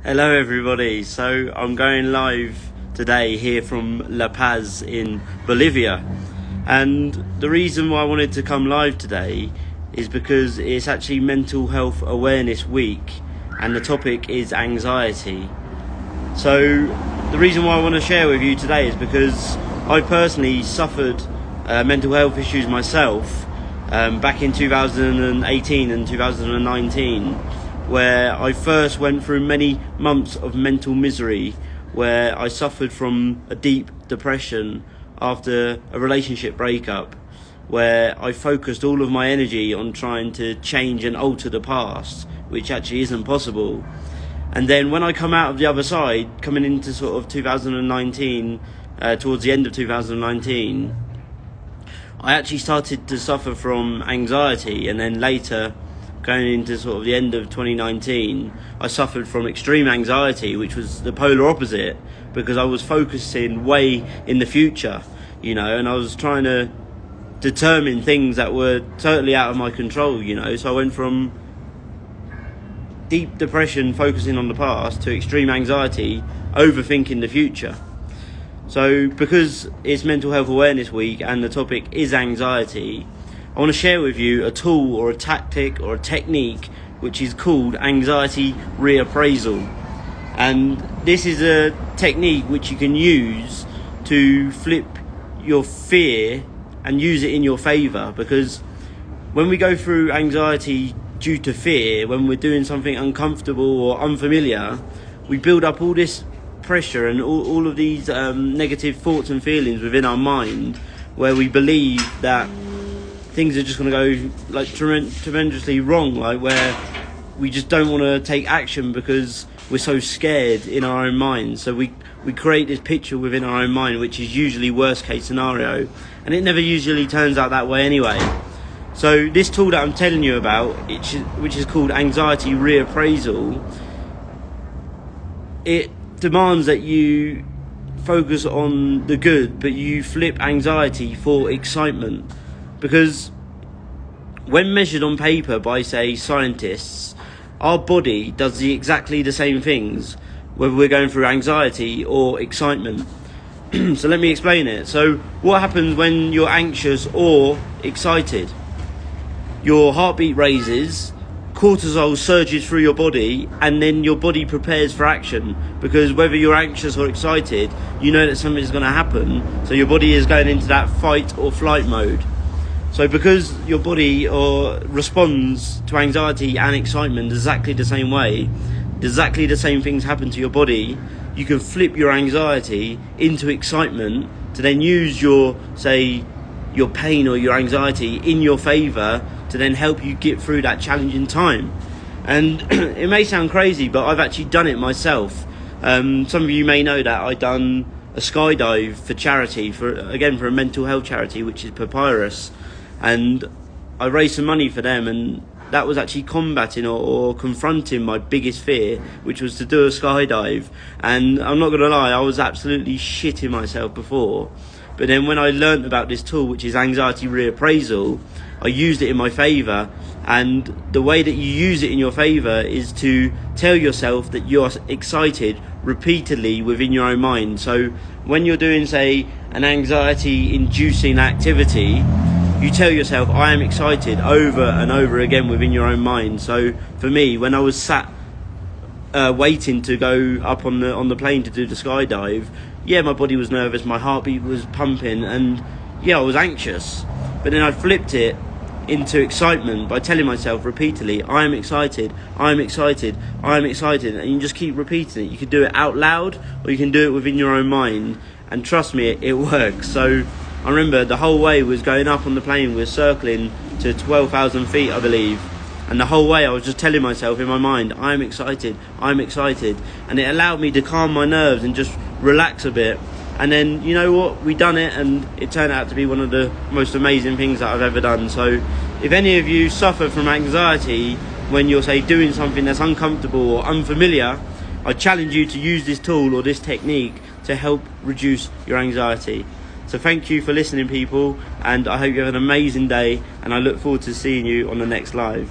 Hello everybody, so I'm going live today here from La Paz in Bolivia, and the reason why I wanted to come live today is because it's actually Mental Health Awareness Week and the topic is anxiety. So the reason why I want to share with you today is because I personally suffered mental health issues myself back in 2018 and 2019, where I first went through many months of mental misery, where I suffered from a deep depression after a relationship breakup, where I focused all of my energy on trying to change and alter the past, which actually isn't possible. And then when I come out of the other side, coming into sort of 2019, towards the end of 2019, I actually started to suffer from anxiety, and then later, going into sort of the end of 2019, I suffered from extreme anxiety, which was the polar opposite, because I was focusing way in the future, and I was trying to determine things that were totally out of my control, so I went from deep depression focusing on the past to extreme anxiety overthinking the future. So because it's Mental Health Awareness Week and the topic is anxiety, I want to share with you a tool or a tactic or a technique which is called anxiety reappraisal. And this is a technique which you can use to flip your fear and use it in your favour, because when we go through anxiety due to fear, when we're doing something uncomfortable or unfamiliar, we build up all this pressure and all of these negative thoughts and feelings within our mind, where we believe that things are just going to go like tremendously wrong, like where we just don't want to take action because we're so scared in our own mind. So we create this picture within our own mind, which is usually worst case scenario, and it never usually turns out that way anyway. So this tool that I'm telling you about, which is called anxiety reappraisal, it demands that you focus on the good, but you flip anxiety for excitement. Because when measured on paper by, say, scientists, our body does exactly the same things, whether we're going through anxiety or excitement. So let me explain it. So what happens when you're anxious or excited? Your heartbeat raises, cortisol surges through your body, and then your body prepares for action, because whether you're anxious or excited, you know that something's going to happen, so your body is going into that fight or flight mode. So because your body responds to anxiety and excitement exactly the same way, exactly the same things happen to your body, you can flip your anxiety into excitement to then use your pain or your anxiety in your favour to then help you get through that challenging time. And it may sound crazy, but I've actually done it myself. Some of you may know that I've done a skydive for charity, for a mental health charity, which is Papyrus. And I raised some money for them, and that was actually combating or confronting my biggest fear, which was to do a skydive. And I'm not going to lie, I was absolutely shitting myself before. But then when I learnt about this tool, which is anxiety reappraisal, I used it in my favour. And the way that you use it in your favour is to tell yourself that you're excited repeatedly within your own mind. So when you're doing, say, an anxiety-inducing activity, you tell yourself, I am excited, over and over again within your own mind. So for me, when I was sat waiting to go up on the plane to do the skydive, my body was nervous, my heartbeat was pumping, and I was anxious. But then I flipped it into excitement by telling myself repeatedly, I am excited, I am excited, I am excited. And you just keep repeating it. You can do it out loud, or you can do it within your own mind. And trust me, it works. So I remember the whole way was going up on the plane, we're circling to 12,000 feet, I believe. And the whole way I was just telling myself in my mind, I'm excited, I'm excited. And it allowed me to calm my nerves and just relax a bit. And then, you know what, we done it, and it turned out to be one of the most amazing things that I've ever done. So if any of you suffer from anxiety when you're, say, doing something that's uncomfortable or unfamiliar, I challenge you to use this tool or this technique to help reduce your anxiety. So thank you for listening, people, and I hope you have an amazing day, and I look forward to seeing you on the next live.